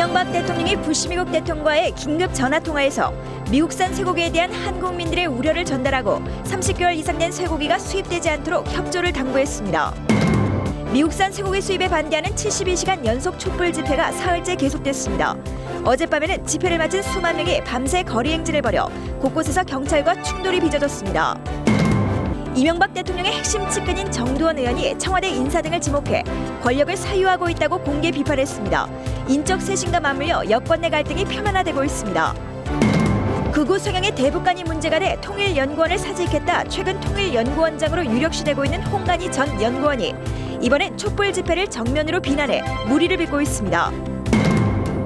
이명박 대통령이 부시 미국 대통령과의 긴급 전화통화에서 미국산 쇠고기에 대한 한국민들의 우려를 전달하고 30개월 이상 된 쇠고기가 수입되지 않도록 협조를 당부했습니다. 미국산 쇠고기 수입에 반대하는 72시간 연속 촛불 집회가 사흘째 계속됐습니다. 어젯밤에는 집회를 맞은 수만 명이 밤새 거리 행진을 벌여 곳곳에서 경찰과 충돌이 빚어졌습니다. 이명박 대통령의 핵심 측근인 정두원 의원이 청와대 인사 등을 지목해 권력을 사유하고 있다고 공개 비판했습니다. 인적 쇄신과 맞물려 여권 내 갈등이 표면화되고 있습니다. 극우 성향의 대북 간이 문제가 돼 통일연구원을 사직했다 최근 통일연구원장으로 유력시되고 있는 홍간희 전 연구원이 이번엔 촛불 집회를 정면으로 비난해 물의를 빚고 있습니다.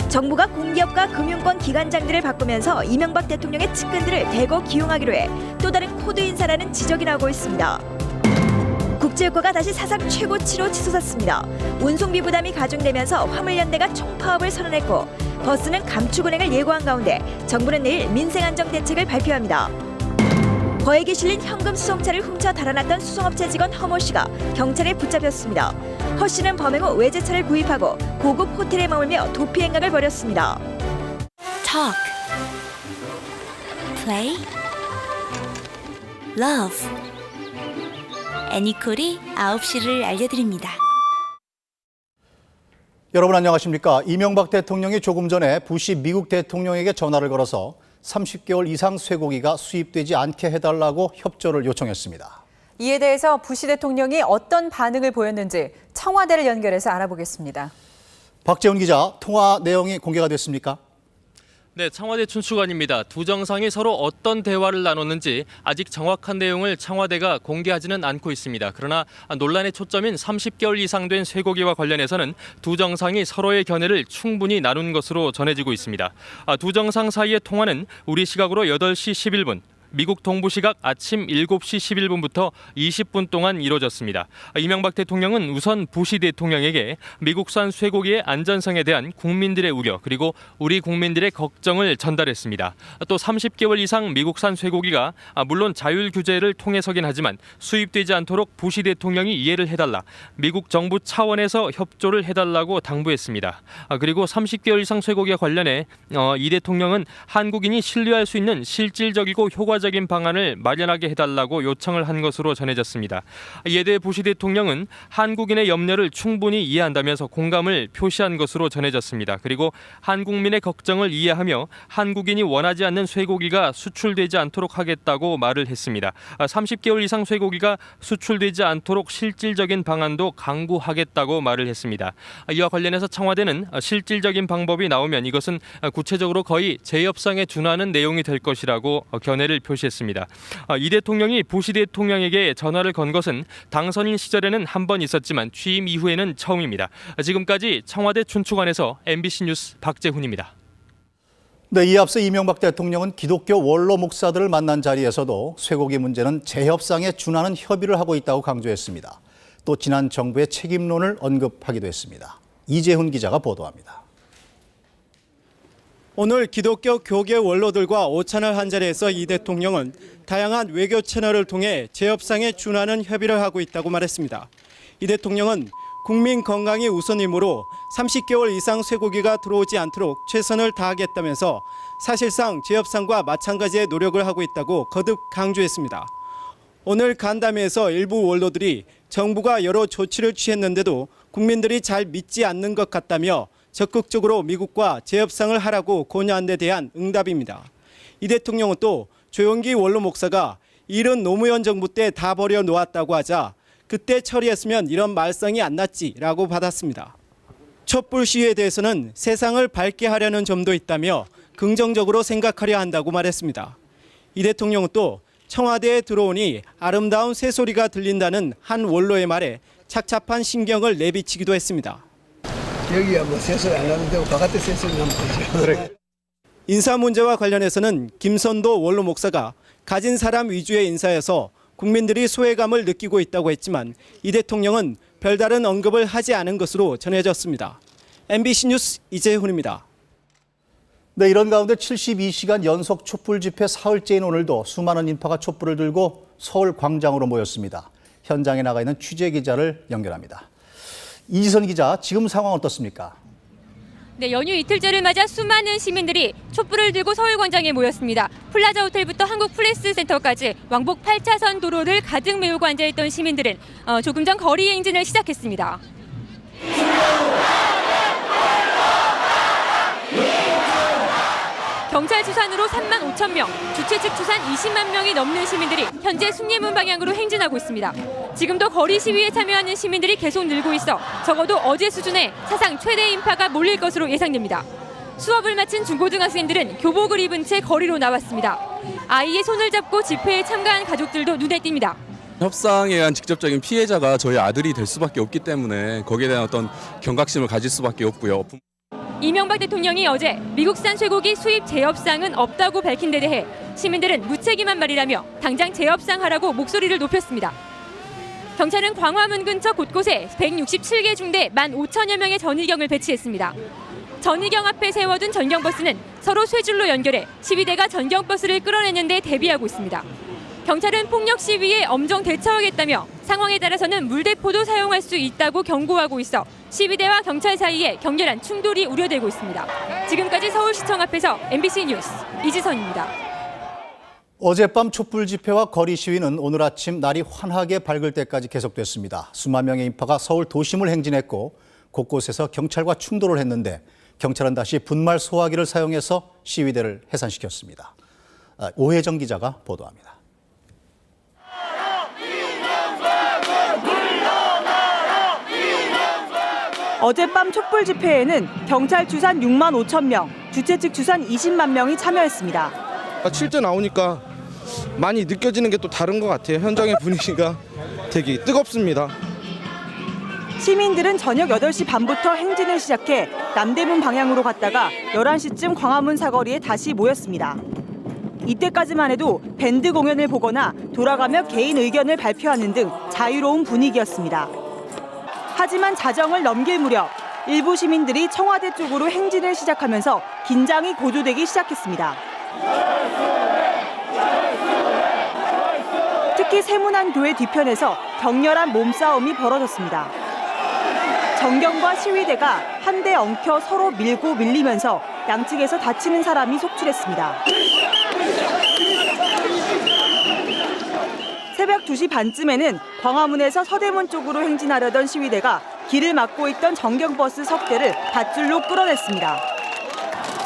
정부가 공기업과 금융권 기관장들을 바꾸면서 이명박 대통령의 측근들을 대거 기용하기로 해 또 다른 코드 인사라는 지적이 나오고 있습니다. 국제유가가 다시 사상 최고치로 치솟았습니다. 운송비 부담이 가중되면서 화물연대가 총파업을 선언했고 버스는 감축 운행을 예고한 가운데 정부는 내일 민생안정대책을 발표합니다. 거액이 실린 현금 수송차를 훔쳐 달아났던 수송업체 직원 허 모 씨가 경찰에 붙잡혔습니다. 허 씨는 범행 후 외제차를 구입하고 고급 호텔에 머물며 도피 행각을 벌였습니다. Talk, play, love. 애니콜이 9시를 알려드립니다. 여러분 안녕하십니까? 이명박 대통령이 조금 전에 부시 미국 대통령에게 전화를 걸어서 30개월 이상 쇠고기가 수입되지 않게 해달라고 협조를 요청했습니다. 이에 대해서 부시 대통령이 어떤 반응을 보였는지 청와대를 연결해서 알아보겠습니다. 박재훈 기자, 통화 내용이 공개가 됐습니까? 네, 청와대 춘추관입니다. 두 정상이 서로 어떤 대화를 나눴는지 아직 정확한 내용을 청와대가 공개하지는 않고 있습니다. 그러나 논란의 초점인 30개월 이상 된 쇠고기와 관련해서는 두 정상이 서로의 견해를 충분히 나눈 것으로 전해지고 있습니다. 두 정상 사이의 통화는 우리 시각으로 8시 11분, 미국 동부 시각 아침 7시 11분부터 20분 동안 이루어졌습니다. 이명박 대통령은 우선 부시 대통령에게 미국산 쇠고기의 안전성에 대한 국민들의 우려 그리고 우리 국민들의 걱정을 전달했습니다. 또 30개월 이상 미국산 쇠고기가 물론 자율 규제를 통해서긴 하지만 수입되지 않도록 부시 대통령이 이해를 해달라, 미국 정부 차원에서 협조를 해달라고 당부했습니다. 그리고 30개월 이상 쇠고기와 관련해 이 대통령은 한국인이 신뢰할 수 있는 실질적이고 효과적인 방안을 마련하게 해달라고 요청을 한 것으로 전해졌습니다. 이에 대해 부시 대통령은 한국인의 염려를 충분히 이해한다면서 공감을 표시한 것으로 전해졌습니다. 그리고 한국민의 걱정을 이해하며 한국인이 원하지 않는 쇠고기가 수출되지 않도록 하겠다고 말을 했습니다. 30개월 이상 쇠고기가 수출되지 않도록 실질적인 방안도 강구하겠다고 말을 했습니다. 이와 관련해서 청와대는 실질적인 방법이 나오면 이것은 구체적으로 거의 재협상에 준하는 내용이 될 것이라고 견해를 표시했습니다. 이 대통령이 부시 대통령에게 전화를 건 것은 당선인 시절에는 한 번 있었지만 취임 이후에는 처음입니다. 지금까지 청와대 춘추관에서 MBC 뉴스 박재훈입니다. 네, 이에 앞서 이명박 대통령은 기독교 원로 목사들을 만난 자리에서도 쇠고기 문제는 재협상에 준하는 협의를 하고 있다고 강조했습니다. 또 지난 정부의 책임론을 언급하기도 했습니다. 이재훈 기자가 보도합니다. 오늘 기독교 교계 원로들과 오찬을 한 자리에서 이 대통령은 다양한 외교 채널을 통해 재협상에 준하는 협의를 하고 있다고 말했습니다. 이 대통령은 국민 건강이 우선이므로 30개월 이상 쇠고기가 들어오지 않도록 최선을 다하겠다면서 사실상 재협상과 마찬가지의 노력을 하고 있다고 거듭 강조했습니다. 오늘 간담회에서 일부 원로들이 정부가 여러 조치를 취했는데도 국민들이 잘 믿지 않는 것 같다며 적극적으로 미국과 재협상을 하라고 권유한 데 대한 응답입니다. 이 대통령은 또 조영기 원로 목사가 일은 노무현 정부 때 다 버려놓았다고 하자 그때 처리했으면 이런 말썽이 안 났지라고 받았습니다. 촛불 시위에 대해서는 세상을 밝게 하려는 점도 있다며 긍정적으로 생각하려 한다고 말했습니다. 이 대통령은 또 청와대에 들어오니 아름다운 새소리가 들린다는 한 원로의 말에 착잡한 신경을 내비치기도 했습니다. 여기가 뭐 새소리 안 나는데 바깥에 새소리 나면 되죠. 인사 문제와 관련해서는 김선도 원로 목사가 가진 사람 위주의 인사여서 국민들이 소외감을 느끼고 있다고 했지만 이 대통령은 별다른 언급을 하지 않은 것으로 전해졌습니다. MBC 뉴스 이재훈입니다. 네, 이런 가운데 72시간 연속 촛불 집회 사흘째인 오늘도 수많은 인파가 촛불을 들고 서울 광장으로 모였습니다. 현장에 나가 있는 취재 기자를 연결합니다. 이지선 기자, 지금 상황 어떻습니까? 네, 연휴 이틀째를 맞아 수많은 시민들이 촛불을 들고 서울광장에 모였습니다. 플라자 호텔부터 한국플레스센터까지 왕복 8차선 도로를 가득 메우고 앉아있던 시민들은 조금 전 거리 행진을 시작했습니다. 경찰 추산으로 3만 5천 명, 주최 측 추산 20만 명이 넘는 시민들이 현재 숭례문 방향으로 행진하고 있습니다. 지금도 거리 시위에 참여하는 시민들이 계속 늘고 있어 적어도 어제 수준의 사상 최대 인파가 몰릴 것으로 예상됩니다. 수업을 마친 중고등학생들은 교복을 입은 채 거리로 나왔습니다. 아이의 손을 잡고 집회에 참가한 가족들도 눈에 띕니다. 협상에 의한 직접적인 피해자가 저희 아들이 될 수밖에 없기 때문에 거기에 대한 어떤 경각심을 가질 수밖에 없고요. 이명박 대통령이 어제 미국산 쇠고기 수입 재협상은 없다고 밝힌 데 대해 시민들은 무책임한 말이라며 당장 재협상하라고 목소리를 높였습니다. 경찰은 광화문 근처 곳곳에 167개 중대 15,000여 명의 전의경을 배치했습니다. 전의경 앞에 세워둔 전경버스는 서로 쇠줄로 연결해 시위대가 전경버스를 끌어내는 데 대비하고 있습니다. 경찰은 폭력 시위에 엄정 대처하겠다며 상황에 따라서는 물대포도 사용할 수 있다고 경고하고 있어 시위대와 경찰 사이에 격렬한 충돌이 우려되고 있습니다. 지금까지 서울시청 앞에서 MBC 뉴스 이지선입니다. 어젯밤 촛불 집회와 거리 시위는 오늘 아침 날이 환하게 밝을 때까지 계속됐습니다. 수만 명의 인파가 서울 도심을 행진했고 곳곳에서 경찰과 충돌을 했는데 경찰은 다시 분말 소화기를 사용해서 시위대를 해산시켰습니다. 오혜정 기자가 보도합니다. 어젯밤 촛불 집회에는 경찰 추산 6만 5천 명, 주최 측 추산 20만 명이 참여했습니다. 실제 나오니까 많이 느껴지는 게 또 다른 것 같아요. 현장의 분위기가 되게 뜨겁습니다. 시민들은 저녁 8시 반부터 행진을 시작해 남대문 방향으로 갔다가 11시쯤 광화문 사거리에 다시 모였습니다. 이때까지만 해도 밴드 공연을 보거나 돌아가며 개인 의견을 발표하는 등 자유로운 분위기였습니다. 하지만 자정을 넘길 무렵 일부 시민들이 청와대 쪽으로 행진을 시작하면서 긴장이 고조되기 시작했습니다. 특히 세문안 교회 뒤편에서 격렬한 몸싸움이 벌어졌습니다. 정경과 시위대가 한 대 엉켜 서로 밀고 밀리면서 양측에서 다치는 사람이 속출했습니다. 새벽 2시 반쯤에는 광화문에서 서대문 쪽으로 행진하려던 시위대가 길을 막고 있던 정경버스 석 대를 밧줄로 끌어냈습니다.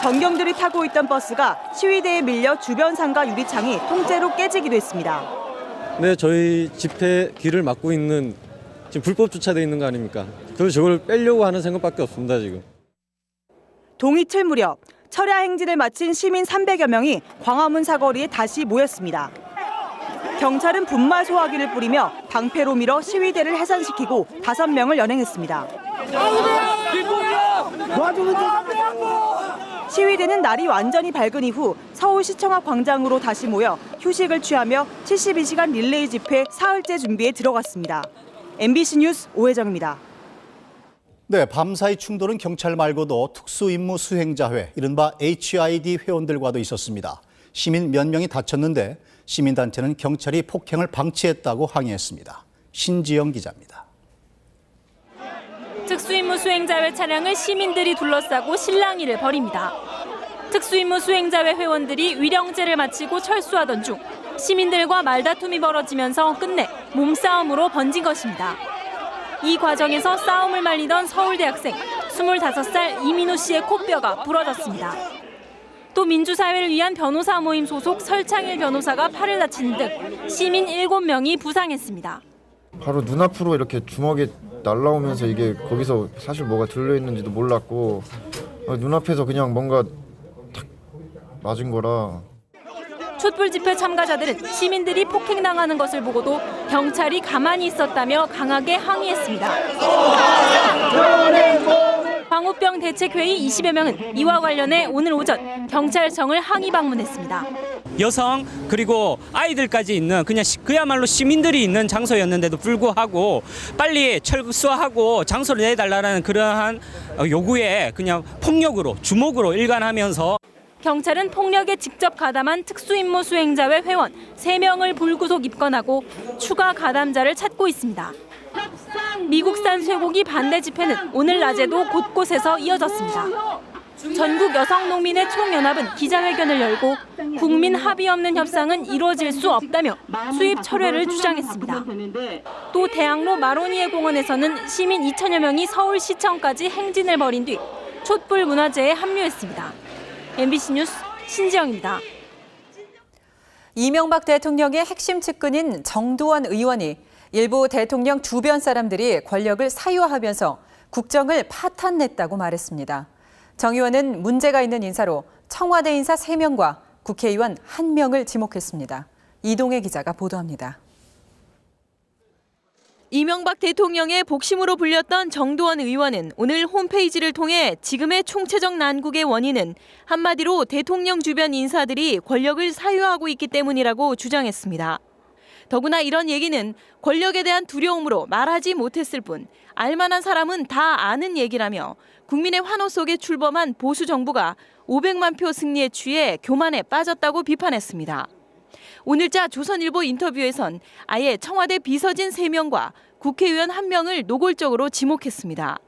정경들이 타고 있던 버스가 시위대에 밀려 주변 상가 유리창이 통째로 깨지기도 했습니다. 네, 저희 집회 길을 막고 있는 지금 불법 주차돼 있는 거 아닙니까? 그래서 저걸 빼려고 하는 생각밖에 없습니다, 지금. 동이틀 무렵 철야 행진을 마친 시민 300여 명이 광화문 사거리에 다시 모였습니다. 경찰은 분말 소화기를 뿌리며 방패로 밀어 시위대를 해산시키고 5명을 연행했습니다. 시위대는 날이 완전히 밝은 이후 서울시청 앞 광장으로 다시 모여 휴식을 취하며 72시간 릴레이 집회 사흘째 준비에 들어갔습니다. MBC 뉴스 오혜정입니다. 네, 밤사이 충돌은 경찰 말고도 특수임무 수행자회, 이른바 HID 회원들과도 있었습니다. 시민 몇 명이 다쳤는데 시민단체는 경찰이 폭행을 방치했다고 항의했습니다. 신지영 기자입니다. 특수임무 수행자회 차량을 시민들이 둘러싸고 실랑이를 벌입니다. 특수임무 수행자회 회원들이 위령제를 마치고 철수하던 중 시민들과 말다툼이 벌어지면서 끝내 몸싸움으로 번진 것입니다. 이 과정에서 싸움을 말리던 서울대 학생 25살 이민호 씨의 코뼈가 부러졌습니다. 또 민주사회를 위한 변호사 모임 소속 설창일 변호사가 팔을 다치는 등 시민 7명이 부상했습니다. 바로 눈앞으로 이렇게 주먹이 날라오면서 이게 거기서 사실 뭐가 들려있는지도 몰랐고 눈앞에서 그냥 뭔가 탁 맞은 거라. 촛불 집회 참가자들은 시민들이 폭행당하는 것을 보고도 경찰이 가만히 있었다며 강하게 항의했습니다. 광우병 대책회의 20여 명은 이와 관련해 오늘 오전 경찰청을 항의 방문했습니다. 여성 그리고 아이들까지 있는 그야말로 시민들이 있는 장소였는데도 불구하고 빨리 철수하고 장소를 내달라는 그러한 요구에 그냥 폭력으로 주먹으로 일관하면서 경찰은 폭력에 직접 가담한 특수임무 수행자회 회원 3명을 불구속 입건하고 추가 가담자를 찾고 있습니다. 미국산 쇠고기 반대 집회는 오늘 낮에도 곳곳에서 이어졌습니다. 전국 여성농민의 총연합은 기자회견을 열고 국민 합의 없는 협상은 이루어질 수 없다며 수입 철회를 주장했습니다. 또 대학로 마로니에 공원에서는 시민 2천여 명이 서울시청까지 행진을 벌인 뒤 촛불 문화제에 합류했습니다. MBC 뉴스 신지영입니다. 이명박 대통령의 핵심 측근인 정두원 의원이 일부 대통령 주변 사람들이 권력을 사유하면서 국정을 파탄냈다고 말했습니다. 정 의원은 문제가 있는 인사로 청와대 인사 3명과 국회의원 1명을 지목했습니다. 이동혜 기자가 보도합니다. 이명박 대통령의 복심으로 불렸던 정두원 의원은 오늘 홈페이지를 통해 지금의 총체적 난국의 원인은 한마디로 대통령 주변 인사들이 권력을 사유하고 있기 때문이라고 주장했습니다. 더구나 이런 얘기는 권력에 대한 두려움으로 말하지 못했을 뿐 알만한 사람은 다 아는 얘기라며 국민의 환호 속에 출범한 보수 정부가 500만 표 승리에 취해 교만에 빠졌다고 비판했습니다. 오늘자 조선일보 인터뷰에선 아예 청와대 비서진 3명과 국회의원 1명을 노골적으로 지목했습니다.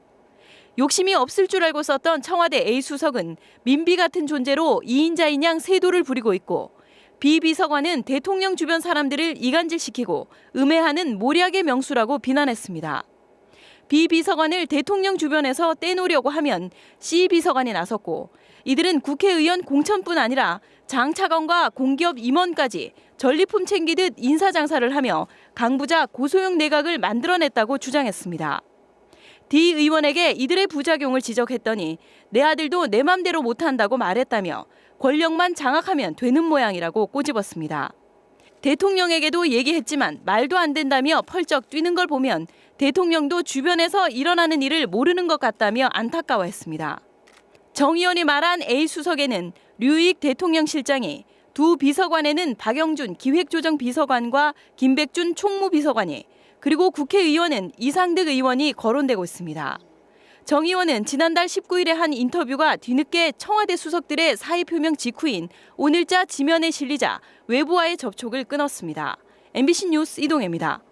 욕심이 없을 줄 알고 썼던 청와대 A수석은 민비 같은 존재로 2인자인 양 세도를 부리고 있고 비비서관은 대통령 주변 사람들을 이간질시키고 음해하는 모략의 명수라고 비난했습니다. 비비서관을 대통령 주변에서 떼놓으려고 하면 C비서관이 나섰고 이들은 국회의원 공천뿐 아니라 장차관과 공기업 임원까지 전리품 챙기듯 인사장사를 하며 강부자 고소영 내각을 만들어냈다고 주장했습니다. D 의원에게 이들의 부작용을 지적했더니 내 아들도 내 맘대로 못한다고 말했다며 권력만 장악하면 되는 모양이라고 꼬집었습니다. 대통령에게도 얘기했지만 말도 안 된다며 펄쩍 뛰는 걸 보면 대통령도 주변에서 일어나는 일을 모르는 것 같다며 안타까워했습니다. 정 의원이 말한 A수석에는 류익 대통령실장이, 두 비서관에는 박영준 기획조정비서관과 김백준 총무비서관이, 그리고 국회의원은 이상득 의원이 거론되고 있습니다. 정 의원은 지난달 19일에 한 인터뷰가 뒤늦게 청와대 수석들의 사의 표명 직후인 오늘자 지면에 실리자 외부와의 접촉을 끊었습니다. MBC 뉴스 이동혜입니다.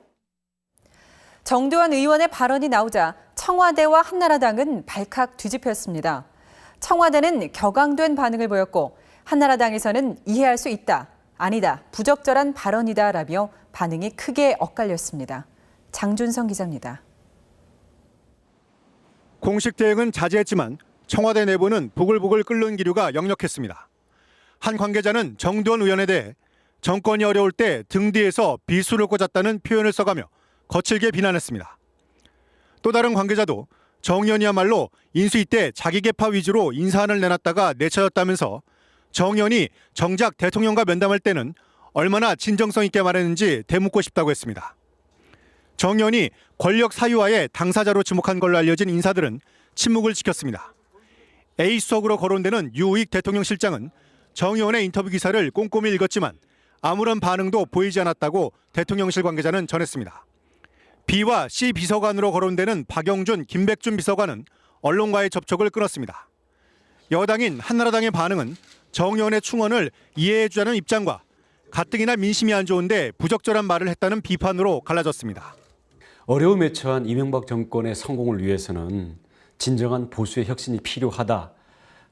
정두원 의원의 발언이 나오자 청와대와 한나라당은 발칵 뒤집혔습니다. 청와대는 격앙된 반응을 보였고 한나라당에서는 이해할 수 있다, 아니다, 부적절한 발언이다라며 반응이 크게 엇갈렸습니다. 장준성 기자입니다. 공식 대응은 자제했지만 청와대 내부는 부글부글 끓는 기류가 역력했습니다. 한 관계자는 정두원 의원에 대해 정권이 어려울 때 등 뒤에서 비수를 꽂았다는 표현을 써가며 거칠게 비난했습니다. 또 다른 관계자도 정 의원이야말로 인수위 때 자기 계파 위주로 인사안을 내놨다가 내쳐졌다면서 정 의원이 정작 대통령과 면담할 때는 얼마나 진정성 있게 말했는지 되묻고 싶다고 했습니다. 정 의원이 권력 사유화에 당사자로 지목한 걸로 알려진 인사들은 침묵을 지켰습니다. A수석으로 거론되는 유익 대통령실장은 정 의원의 인터뷰 기사를 꼼꼼히 읽었지만 아무런 반응도 보이지 않았다고 대통령실 관계자는 전했습니다. B와 C 비서관으로 거론되는 박영준, 김백준 비서관은 언론과의 접촉을 끊었습니다. 여당인 한나라당의 반응은 정 의원의 충언을 이해해주자는 입장과 가뜩이나 민심이 안 좋은데 부적절한 말을 했다는 비판으로 갈라졌습니다. 어려움에 처한 이명박 정권의 성공을 위해서는 진정한 보수의 혁신이 필요하다.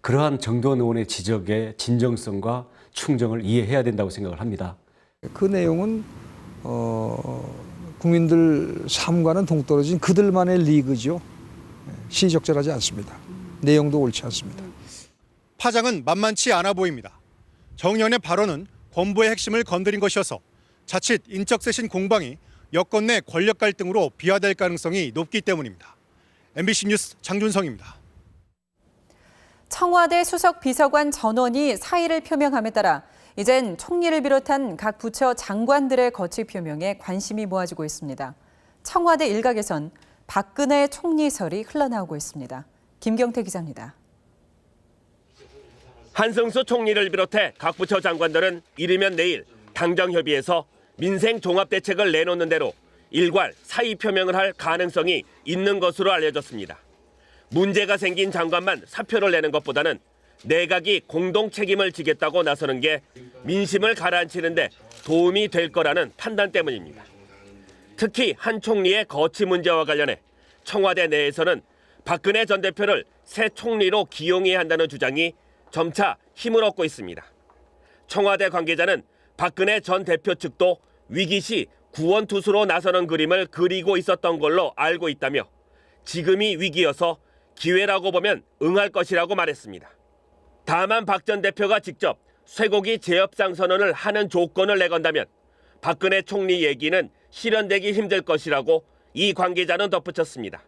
그러한 정두원 의원의 지적의 진정성과 충정을 이해해야 된다고 생각을 합니다. 그 내용은 국민들 삶과는 동떨어진 그들만의 리그죠. 시적절하지 않습니다. 내용도 옳지 않습니다. 파장은 만만치 않아 보입니다. 정 의원의 발언은 권보의 핵심을 건드린 것이어서 자칫 인적 쇄신 공방이 여권 내 권력 갈등으로 비화될 가능성이 높기 때문입니다. MBC 뉴스 장준성입니다. 청와대 수석 비서관 전원이 사의를 표명함에 따라 이젠 총리를 비롯한 각 부처 장관들의 거취 표명에 관심이 모아지고 있습니다. 청와대 일각에선 박근혜 총리설이 흘러나오고 있습니다. 김경태 기자입니다. 한승수 총리를 비롯해 각 부처 장관들은 이르면 내일 당정협의에서 민생 종합대책을 내놓는 대로 일괄 사의 표명을 할 가능성이 있는 것으로 알려졌습니다. 문제가 생긴 장관만 사표를 내는 것보다는 내각이 공동 책임을 지겠다고 나서는 게 민심을 가라앉히는 데 도움이 될 거라는 판단 때문입니다. 특히 한 총리의 거취 문제와 관련해 청와대 내에서는 박근혜 전 대표를 새 총리로 기용해야 한다는 주장이 점차 힘을 얻고 있습니다. 청와대 관계자는 박근혜 전 대표 측도 위기 시 구원투수로 나서는 그림을 그리고 있었던 걸로 알고 있다며 지금이 위기여서 기회라고 보면 응할 것이라고 말했습니다. 다만 박 전 대표가 직접 쇠고기 재협상 선언을 하는 조건을 내건다면 박근혜 총리 얘기는 실현되기 힘들 것이라고 이 관계자는 덧붙였습니다.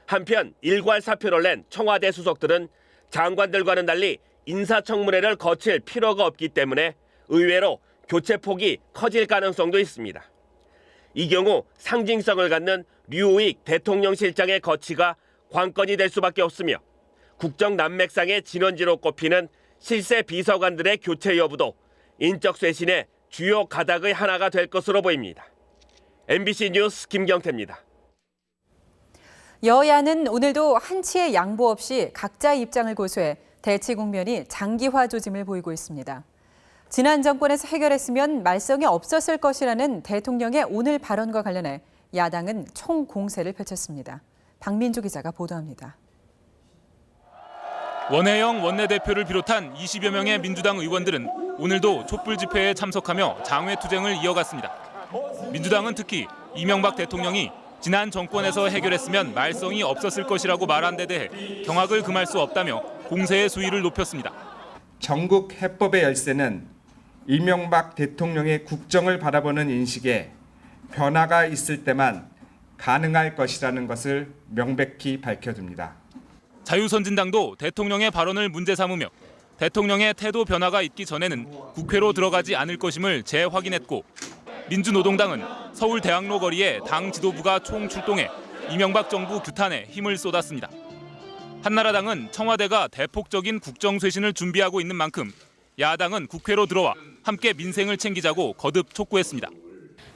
한편 일괄 사표를 낸 청와대 수석들은 장관들과는 달리 인사청문회를 거칠 필요가 없기 때문에 의외로 교체 폭이 커질 가능성도 있습니다. 이 경우 상징성을 갖는 류우익 대통령실장의 거취가 관건이 될 수밖에 없으며 국정 난맥상의 진원지로 꼽히는 실세 비서관들의 교체 여부도 인적 쇄신의 주요 가닥의 하나가 될 것으로 보입니다. MBC 뉴스 김경태입니다. 여야는 오늘도 한치의 양보 없이 각자의 입장을 고수해 대치 국면이 장기화 조짐을 보이고 있습니다. 지난 정권에서 해결했으면 말썽이 없었을 것이라는 대통령의 오늘 발언과 관련해 야당은 총공세를 펼쳤습니다. 박민주 기자가 보도합니다. 원혜영 원내대표를 비롯한 20여 명의 민주당 의원들은 오늘도 촛불 집회에 참석하며 장외 투쟁을 이어갔습니다. 민주당은 특히 이명박 대통령이 지난 정권에서 해결했으면 말썽이 없었을 것이라고 말한 데 대해 경악을 금할 수 없다며 공세의 수위를 높였습니다. 전국 해법의 열쇠는 이명박 대통령의 국정을 바라보는 인식에 변화가 있을 때만 가능할 것이라는 것을 명백히 밝혀둡니다. 자유선진당도 대통령의 발언을 문제 삼으며 대통령의 태도 변화가 있기 전에는 국회로 들어가지 않을 것임을 재확인했고 민주노동당은 서울대학로 거리에 당 지도부가 총출동해 이명박 정부 규탄에 힘을 쏟았습니다. 한나라당은 청와대가 대폭적인 국정쇄신을 준비하고 있는 만큼 야당은 국회로 들어와 함께 민생을 챙기자고 거듭 촉구했습니다.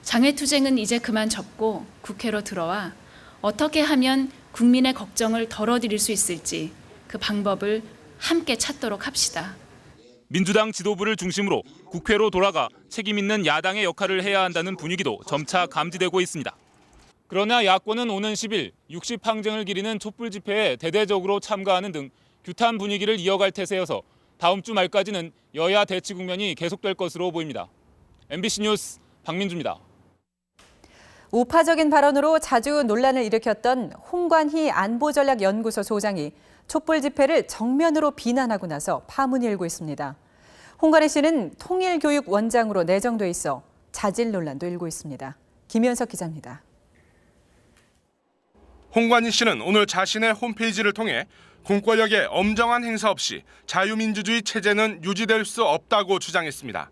장외투쟁은 이제 그만 접고 국회로 들어와 어떻게 하면 국민의 걱정을 덜어드릴 수 있을지 그 방법을 함께 찾도록 합시다. 민주당 지도부를 중심으로 국회로 돌아가 책임 있는 야당의 역할을 해야 한다는 분위기도 점차 감지되고 있습니다. 그러나 야권은 오는 10일 60항쟁을 기리는 촛불 집회에 대대적으로 참가하는 등 규탄 분위기를 이어갈 태세여서 다음 주 말까지는 여야 대치 국면이 계속될 것으로 보입니다. MBC 뉴스 박민주입니다. 우파적인 발언으로 자주 논란을 일으켰던 홍관희 안보전략연구소 소장이 촛불 집회를 정면으로 비난하고 나서 파문이 일고 있습니다. 홍관희 씨는 통일교육원장으로 내정돼 있어 자질 논란도 일고 있습니다. 김현석 기자입니다. 홍관희 씨는 오늘 자신의 홈페이지를 통해 공권력의 엄정한 행사 없이 자유민주주의 체제는 유지될 수 없다고 주장했습니다.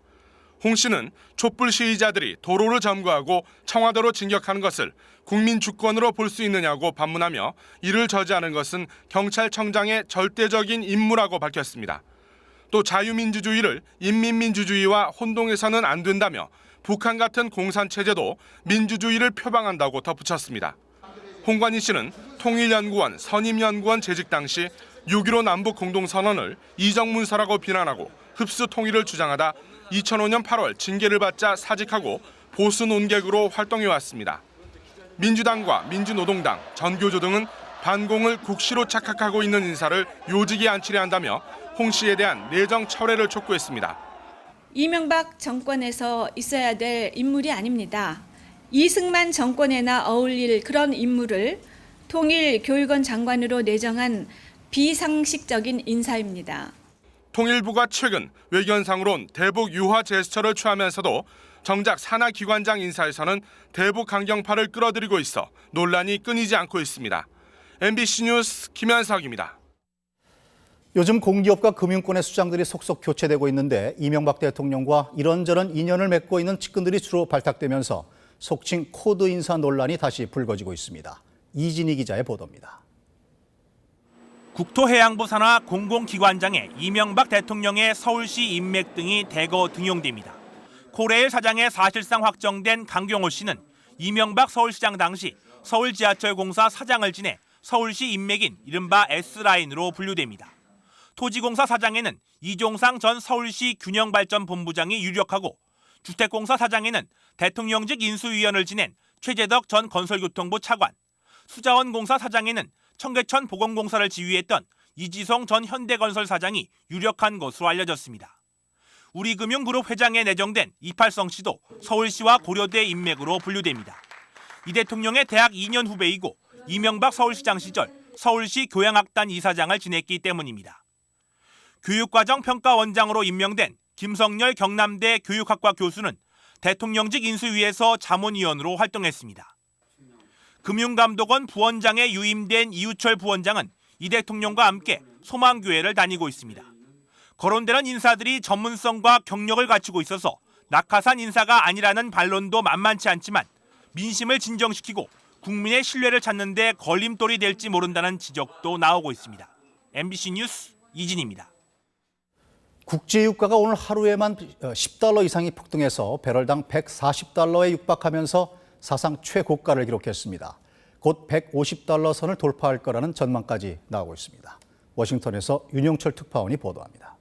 홍 씨는 촛불 시위자들이 도로를 점거하고 청와대로 진격하는 것을 국민 주권으로 볼 수 있느냐고 반문하며 이를 저지하는 것은 경찰청장의 절대적인 임무라고 밝혔습니다. 또 자유민주주의를 인민민주주의와 혼동해서는 안 된다며 북한 같은 공산체제도 민주주의를 표방한다고 덧붙였습니다. 홍관희 씨는 통일연구원 선임연구원 재직 당시 6.15 남북공동선언을 이정문서라고 비난하고 흡수 통일을 주장하다 2005년 8월 징계를 받자 사직하고 보수 논객으로 활동해왔습니다. 민주당과 민주노동당, 전교조 등은 반공을 국시로 착각하고 있는 인사를 요직에 앉히려 한다며 홍 씨에 대한 내정 철회를 촉구했습니다. 이명박 정권에서 있어야 될 인물이 아닙니다. 이승만 정권에나 어울릴 그런 인물을 통일교육원 장관으로 내정한 비상식적인 인사입니다. 통일부가 최근 외견상으론 대북 유화 제스처를 취하면서도 정작 산하기관장 인사에서는 대북 강경파를 끌어들이고 있어 논란이 끊이지 않고 있습니다. MBC 뉴스 김현석입니다. 요즘 공기업과 금융권의 수장들이 속속 교체되고 있는데 이명박 대통령과 이런저런 인연을 맺고 있는 측근들이 주로 발탁되면서 속칭 코드 인사 논란이 다시 불거지고 있습니다. 이진희 기자의 보도입니다. 국토해양부 산하 공공기관장에 이명박 대통령의 서울시 인맥 등이 대거 등용됩니다. 코레일 사장의 사실상 확정된 강경호 씨는 이명박 서울시장 당시 서울지하철공사 사장을 지내 서울시 인맥인 이른바 S라인으로 분류됩니다. 토지공사 사장에는 이종상 전 서울시 균형발전본부장이 유력하고 주택공사 사장에는 대통령직 인수위원을 지낸 최재덕 전 건설교통부 차관, 수자원공사 사장에는 청계천 보건공사를 지휘했던 이지성 전 현대건설 사장이 유력한 것으로 알려졌습니다. 우리금융그룹 회장에 내정된 이팔성 씨도 서울시와 고려대 인맥으로 분류됩니다. 이 대통령의 대학 2년 후배이고 이명박 서울시장 시절 서울시 교양학단 이사장을 지냈기 때문입니다. 교육과정평가원장으로 임명된 김성열 경남대 교육학과 교수는 대통령직 인수위에서 자문위원으로 활동했습니다. 금융감독원 부원장에 유임된 이우철 부원장은 이 대통령과 함께 소망교회를 다니고 있습니다. 거론되는 인사들이 전문성과 경력을 갖추고 있어서 낙하산 인사가 아니라는 반론도 만만치 않지만 민심을 진정시키고 국민의 신뢰를 찾는 데 걸림돌이 될지 모른다는 지적도 나오고 있습니다. MBC 뉴스 이진입니다. 국제유가가 오늘 하루에만 $10 이상이 폭등해서 배럴당 $140에 육박하면서 사상 최고가를 기록했습니다. 곧 $150 선을 돌파할 거라는 전망까지 나오고 있습니다. 워싱턴에서 윤영철 특파원이 보도합니다.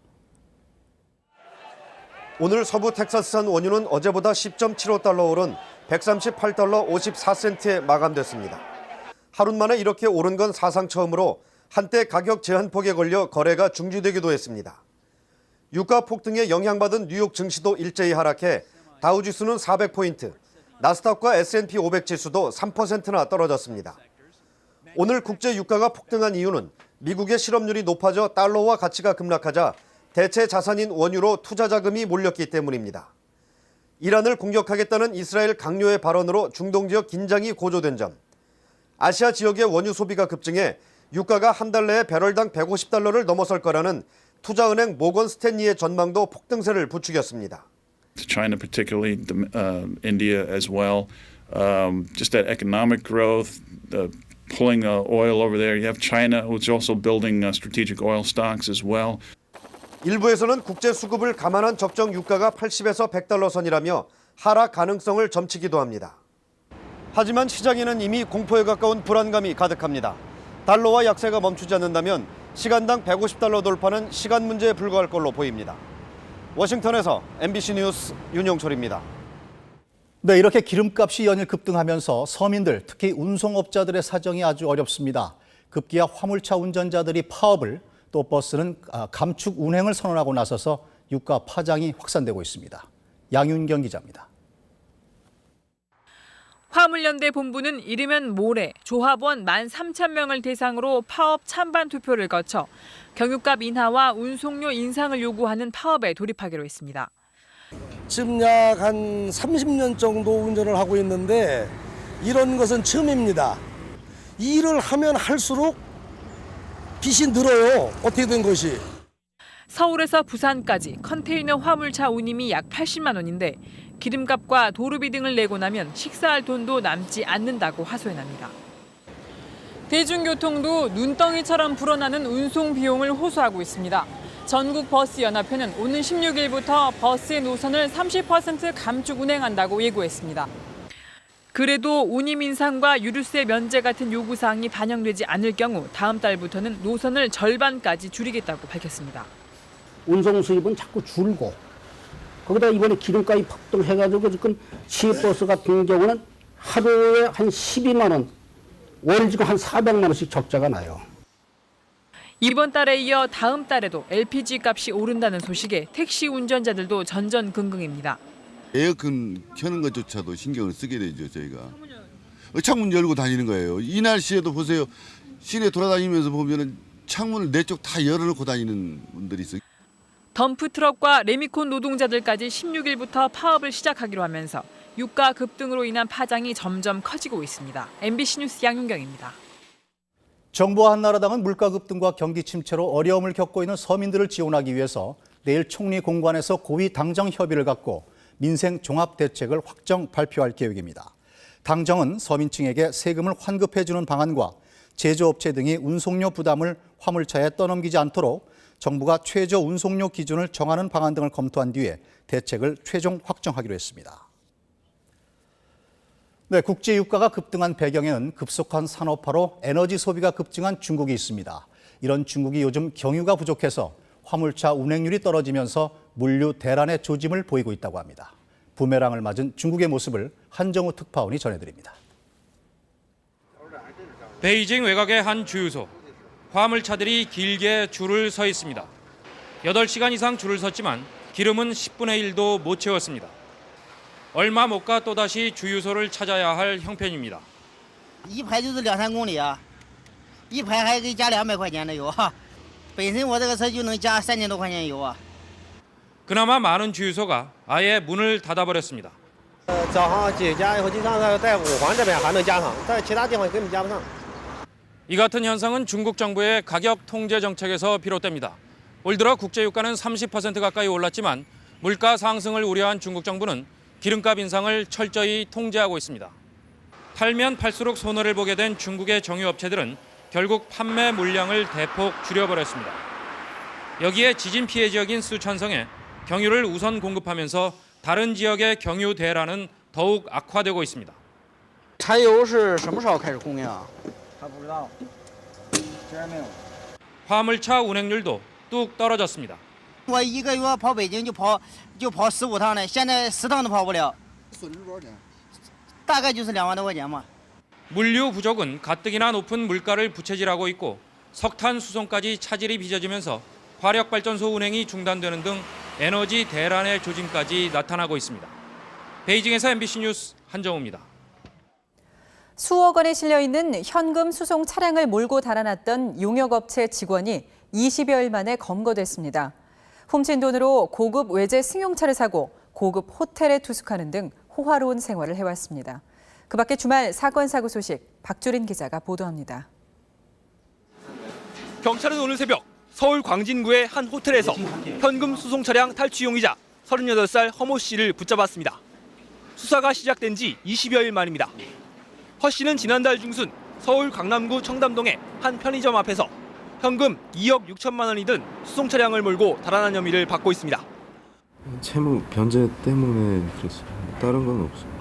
오늘 서부 텍사스산 원유는 어제보다 10.75달러 오른 $138 54센트에 마감됐습니다. 하루 만에 이렇게 오른 건 사상 처음으로 한때 가격 제한폭에 걸려 거래가 중지되기도 했습니다. 유가 폭등에 영향받은 뉴욕 증시도 일제히 하락해 다우지수는 400포인트, 나스닥과 S&P 500 지수도 3%나 떨어졌습니다. 오늘 국제 유가가 폭등한 이유는 미국의 실업률이 높아져 달러와 가치가 급락하자 대체 자산인 원유로 투자 자금이 몰렸기 때문입니다. 이란을 공격하겠다는 이스라엘 강요의 발언으로 중동 지역 긴장이 고조된 점, 아시아 지역의 원유 소비가 급증해 유가가 한 달 내에 배럴당 $150를 넘어설 거라는 투자은행 모건 스탠리의 전망도 폭등세를 부추겼습니다. China particularly, India as well, just that economic growth, pulling oil over there. You have China, who's also building strategic oil stocks as well. 일부에서는 국제 수급을 감안한 적정 유가가 $80에서 $100 선이라며 하락 가능성을 점치기도 합니다. 하지만 시장에는 이미 공포에 가까운 불안감이 가득합니다. 달러와 약세가 멈추지 않는다면 시간당 $150 돌파는 시간 문제에 불과할 걸로 보입니다. 워싱턴에서 MBC 뉴스 윤영철입니다. 네, 이렇게 기름값이 연일 급등하면서 서민들, 특히 운송업자들의 사정이 아주 어렵습니다. 급기야 화물차 운전자들이 파업을, 또 버스는 감축 운행을 선언하고 나서서 유가 파장이 확산되고 있습니다. 양윤경 기자입니다. 화물연대 본부는 이르면 모레 조합원 13,000명을 대상으로 파업 찬반 투표를 거쳐 경유값 인하와 운송료 인상을 요구하는 파업에 돌입하기로 했습니다. 지금 약 한 30년 정도 운전을 하고 있는데 이런 것은 처음입니다. 일을 하면 할수록 빚이 늘어요. 어떻게 된 것이. 서울에서 부산까지 컨테이너 화물차 운임이 약 80만 원인데 기름값과 도로비 등을 내고 나면 식사할 돈도 남지 않는다고 하소연합니다. 대중교통도 눈덩이처럼 불어나는 운송 비용을 호소하고 있습니다. 전국버스연합회는 오는 16일부터 버스의 노선을 30% 감축 운행한다고 예고했습니다. 그래도 운임 인상과 유류세 면제 같은 요구사항이 반영되지 않을 경우 다음 달부터는 노선을 절반까지 줄이겠다고 밝혔습니다. 운송 수입은 자꾸 줄고 거기다 이번에 기름값이 폭등해가지고 지금 시외버스 같은 경우는 하루에 한 12만 원, 월 지금 한 400만 원씩 적자가 나요. 이번 달에 이어 다음 달에도 LPG 값이 오른다는 소식에 택시 운전자들도 전전긍긍입니다. 에어컨 켜는 것조차도 신경을 쓰게 되죠, 저희가. 창문 열고 다니는 거예요. 이 날씨에도 보세요. 시내 돌아다니면서 보면은 창문을 네 쪽 다 열어놓고 다니는 분들이 있어요. 덤프트럭과 레미콘 노동자들까지 16일부터 파업을 시작하기로 하면서 유가 급등으로 인한 파장이 점점 커지고 있습니다. MBC 뉴스 양윤경입니다. 정부와 한나라당은 물가 급등과 경기 침체로 어려움을 겪고 있는 서민들을 지원하기 위해서 내일 총리 공관에서 고위 당정 협의를 갖고 민생 종합 대책을 확정 발표할 계획입니다. 당정은 서민층에게 세금을 환급해주는 방안과 제조업체 등이 운송료 부담을 화물차에 떠넘기지 않도록 정부가 최저 운송료 기준을 정하는 방안 등을 검토한 뒤에 대책을 최종 확정하기로 했습니다. 네, 국제 유가가 급등한 배경에는 급속한 산업화로 에너지 소비가 급증한 중국이 있습니다. 이런 중국이 요즘 경유가 부족해서 화물차 운행률이 떨어지면서 물류 대란의 조짐을 보이고 있다고 합니다. 부메랑을 맞은 중국의 모습을 한정우 특파원이 전해드립니다. 베이징 외곽의 한 주유소. 화물차들이 길게 줄을 서 있습니다. 8시간 이상 줄을 섰지만 기름은 10분의 1도 못 채웠습니다. 얼마 못 가 또다시 주유소를 찾아야 할 형편입니다. 一排就是2、3公里啊，一排还可以加200块钱的油哈，本身我这个车就能加3000多块钱油啊。 그나마 많은 주유소가 아예 문을 닫아버렸습니다. 早上9加以后，经常在五环这边还能加上，在其他地方根本加不上。 이 같은 현상은 중국 정부의 가격 통제 정책에서 비롯됩니다. 올 들어 국제유가는 30% 가까이 올랐지만 물가 상승을 우려한 중국 정부는 기름값 인상을 철저히 통제하고 있습니다. 팔면 팔수록 손해를 보게 된 중국의 정유업체들은 결국 판매 물량을 대폭 줄여버렸습니다. 여기에 지진 피해 지역인 쓰촨성에 경유를 우선 공급하면서 다른 지역의 경유 대란은 더욱 악화되고 있습니다. 柴油是什么时候开始供应啊？还不知道，竟然没有。 화물차 운행률도 뚝 떨어졌습니다. 我一个月跑北京就跑15趟呢，现在10趟都跑不了。损失多少钱？大概就是2万多块钱嘛。 물류 부족은 가뜩이나 높은 물가를 부채질하고 있고 석탄 수송까지 차질이 빚어지면서 화력발전소 운행이 중단되는 등 에너지 대란의 조짐까지 나타나고 있습니다. 베이징에서 MBC 뉴스 한정우입니다. 수억 원에 실려 있는 현금 수송 차량을 몰고 달아났던 용역업체 직원이 20여일 만에 검거됐습니다. 훔친 돈으로 고급 외제 승용차를 사고 고급 호텔에 투숙하는 등 호화로운 생활을 해왔습니다. 그 밖에 주말 사건 사고 소식 박주린 기자가 보도합니다. 경찰은 오늘 새벽 서울 광진구의 한 호텔에서 현금 수송 차량 탈취용이자 38살 허모 씨를 붙잡았습니다. 수사가 시작된 지 20여일 만입니다. 허 씨는 지난달 중순 서울 강남구 청담동의 한 편의점 앞에서 현금 2억 6천만 원이 든 수송 차량을 몰고 달아난 혐의를 받고 있습니다. 채무 변제 때문에 그랬어요. 다른 건 없어요.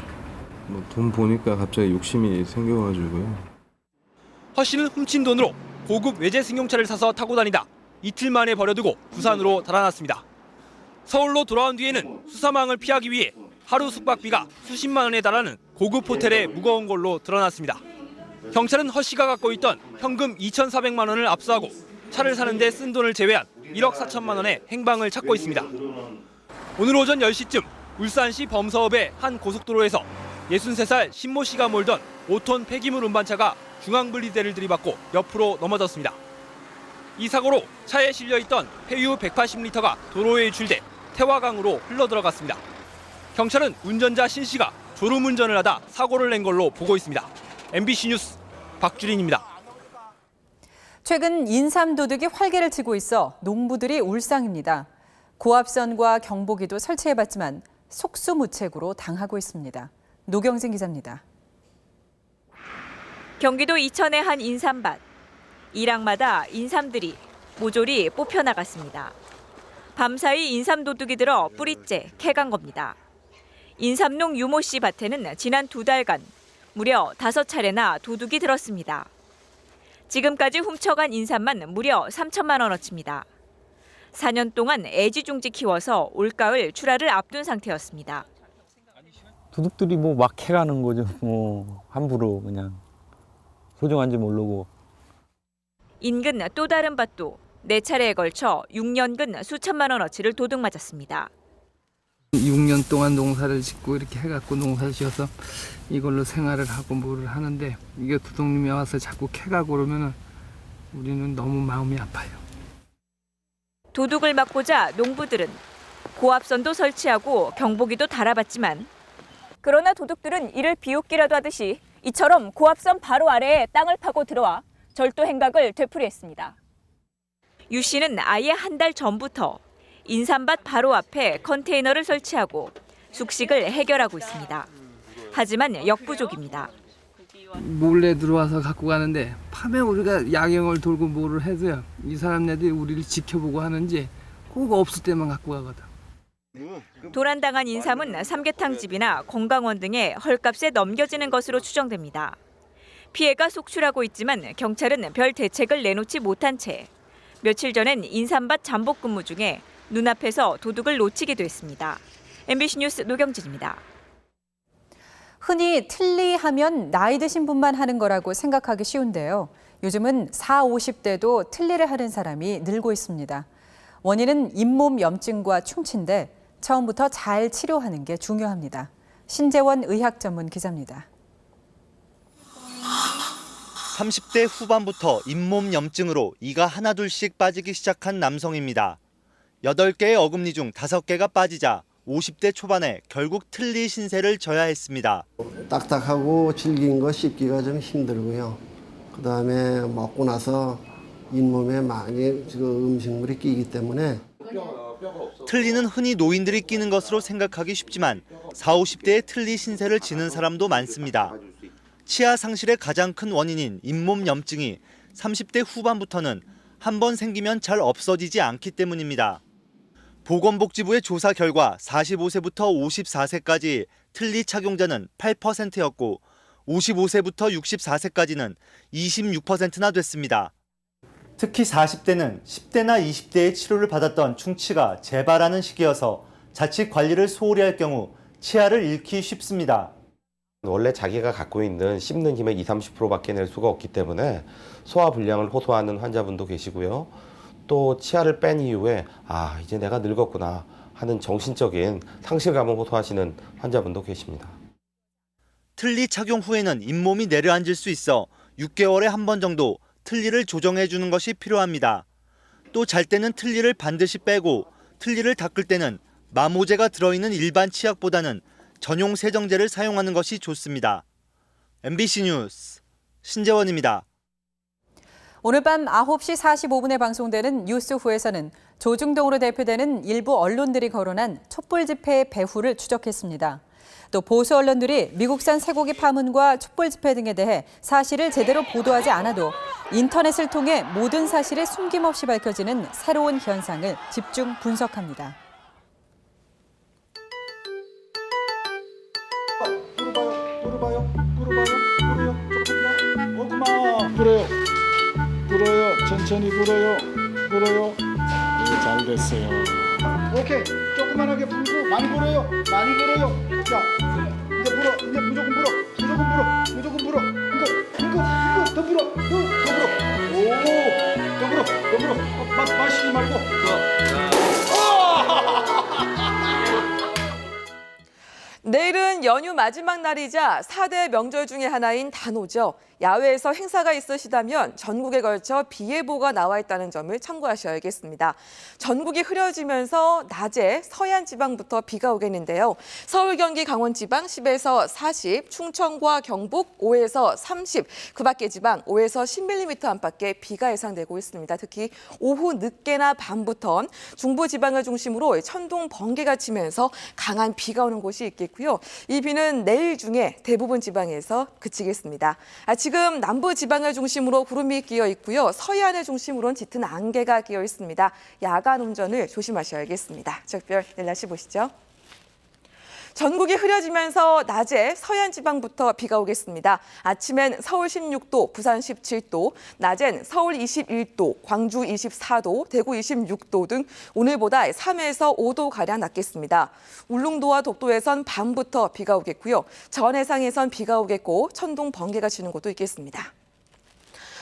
돈 보니까 갑자기 욕심이 생겨가지고요. 허 씨는 훔친 돈으로 고급 외제 승용차를 사서 타고 다니다 이틀 만에 버려두고 부산으로 달아났습니다. 서울로 돌아온 뒤에는 수사망을 피하기 위해 하루 숙박비가 수십만 원에 달하는 고급 호텔에 묵어온 걸로 드러났습니다. 경찰은 허 씨가 갖고 있던 현금 2,400만 원을 압수하고 차를 사는데 쓴 돈을 제외한 1억 4천만 원의 행방을 찾고 있습니다. 오늘 오전 10시쯤 울산시 범서읍의 한 고속도로에서 63살 신모 씨가 몰던 5톤 폐기물 운반차가 중앙분리대를 들이받고 옆으로 넘어졌습니다. 이 사고로 차에 실려있던 폐유 180리터가 도로에 유출돼 태화강으로 흘러들어갔습니다. 경찰은 운전자 신 씨가 졸음운전을 하다 사고를 낸 걸로 보고 있습니다. MBC 뉴스 박주린입니다. 최근 인삼 도둑이 활개를 치고 있어 농부들이 울상입니다. 고압선과 경보기도 설치해봤지만 속수무책으로 당하고 있습니다. 노경진 기자입니다. 경기도 이천의 한 인삼밭. 일학마다 인삼들이 모조리 뽑혀나갔습니다. 밤사이 인삼 도둑이 들어 뿌리째 캐간 겁니다. 인삼농 유모 씨 밭에는 지난 2달간 무려 5차례나 도둑이 들었습니다. 지금까지 훔쳐간 인삼만 무려 3천만 원어치입니다. 4년 동안 애지중지 키워서 올가을 출하를 앞둔 상태였습니다. 도둑들이 막 해가는 거죠. 함부로 그냥 소중한지 모르고. 인근 또 다른 밭도 4차례에 걸쳐 6년근 수천만 원어치를 도둑맞았습니다. 6년 동안 농사를 짓고 이렇게 해갖고 농사를 지어서 이걸로 생활을 하고 뭐를 하는데 이게 도둑님이 와서 자꾸 캐가고 그러면 우리는 너무 마음이 아파요. 도둑을 막고자 농부들은 고압선도 설치하고 경보기도 달아봤지만 그러나 도둑들은 이를 비웃기라도 하듯이 이처럼 고압선 바로 아래에 땅을 파고 들어와 절도 행각을 되풀이했습니다. 유 씨는 아예 한 달 전부터 인삼밭 바로 앞에 컨테이너를 설치하고 숙식을 해결하고 있습니다. 하지만 역부족입니다. 몰래 들어와서 갖고 가는데 밤에 우리가 야경을 돌고 뭐를 해도요. 이 사람네들이 우리를 지켜보고 하는지 꼭 없을 때만 갖고 가거든. 도란당한 인삼은 삼계탕집이나 건강원 등의 헐값에 넘겨지는 것으로 추정됩니다. 피해가 속출하고 있지만 경찰은 별 대책을 내놓지 못한 채 며칠 전엔 인삼밭 잠복 근무 중에 눈앞에서 도둑을 놓치기도 했습니다. MBC 뉴스 노경진입니다. 흔히 틀니 하면 나이 드신 분만 하는 거라고 생각하기 쉬운데요. 요즘은 40, 50대도 틀니를 하는 사람이 늘고 있습니다. 원인은 잇몸 염증과 충치인데 처음부터 잘 치료하는 게 중요합니다. 신재원 의학 전문 기자입니다. 30대 후반부터 잇몸 염증으로 이가 하나둘씩 빠지기 시작한 남성입니다. 8개의 어금니 중 5개가 빠지자 50대 초반에 결국 틀니 신세를 져야 했습니다. 딱딱하고 질긴 거 씹기가 좀 힘들고요. 그다음에 먹고 나서 잇몸에 많이 음식물이 끼기 때문에 틀니는 흔히 노인들이 끼는 것으로 생각하기 쉽지만 40, 50대의 틀니 신세를 지는 사람도 많습니다. 치아 상실의 가장 큰 원인인 잇몸 염증이 30대 후반부터는 한 번 생기면 잘 없어지지 않기 때문입니다. 보건복지부의 조사 결과 45세부터 54세까지 틀니 착용자는 8%였고 55세부터 64세까지는 26%나 됐습니다. 특히 40대는 10대나 20대의 치료를 받았던 충치가 재발하는 시기여서 자칫 관리를 소홀히 할 경우 치아를 잃기 쉽습니다. 원래 자기가 갖고 있는 씹는 힘의 20-30%밖에 낼 수가 없기 때문에 소화불량을 호소하는 환자분도 계시고요. 또 치아를 뺀 이후에 이제 내가 늙었구나 하는 정신적인 상실감을 호소하시는 환자분도 계십니다. 틀니 착용 후에는 잇몸이 내려앉을 수 있어 6개월에 한 번 정도 틀니를 조정해 주는 것이 필요합니다. 또 잘 때는 틀니를 반드시 빼고 틀니를 닦을 때는 마모제가 들어있는 일반 치약보다는 전용 세정제를 사용하는 것이 좋습니다. MBC 뉴스 신재원입니다. 오늘 밤 9시 45분에 방송되는 뉴스후에서는 조중동으로 대표되는 일부 언론들이 거론한 촛불 집회의 배후를 추적했습니다. 또 보수 언론들이 미국산 쇠고기 파문과 촛불 집회 등에 대해 사실을 제대로 보도하지 않아도 인터넷을 통해 모든 사실이 숨김없이 밝혀지는 새로운 현상을 집중 분석합니다. 불어요. 천천히 불어요. 잘 됐어요. 오케이. 조그만하게 불고 많이 불어요. 자, 이제 불어. 이제 무조건 불어. 이거 더 불어. 더 불어. 마시지 말고. 내일은 연휴 마지막 날이자 4대 명절 중에 하나인 단오죠. 야외에서 행사가 있으시다면 전국에 걸쳐 비 예보가 나와 있다는 점을 참고하셔야겠습니다. 전국이 흐려지면서 낮에 서해안 지방부터 비가 오겠는데요. 서울, 경기, 강원 지방 10에서 40, 충청과 경북 5에서 30, 그 밖의 지방 5에서 10mm 안팎의 비가 예상되고 있습니다. 특히 오후 늦게나 밤부턴 중부 지방을 중심으로 천둥, 번개가 치면서 강한 비가 오는 곳이 있겠고요. 이 비는 내일 중에 대부분 지방에서 그치겠습니다. 지금 남부 지방을 중심으로 구름이 끼어 있고요. 서해안을 중심으로는 짙은 안개가 끼어 있습니다. 야간 운전을 조심하셔야겠습니다. 지역별 내일 날씨 보시죠. 전국이 흐려지면서 낮에 서해안 지방부터 비가 오겠습니다. 아침엔 서울 16도, 부산 17도, 낮엔 서울 21도, 광주 24도, 대구 26도 등 오늘보다 3에서 5도가량 낮겠습니다. 울릉도와 독도에선 밤부터 비가 오겠고요. 전 해상에선 비가 오겠고 천둥, 번개가 치는 곳도 있겠습니다.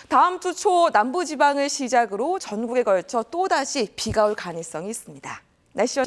다음 주 초 남부 지방을 시작으로 전국에 걸쳐 또다시 비가 올 가능성이 있습니다. 날씨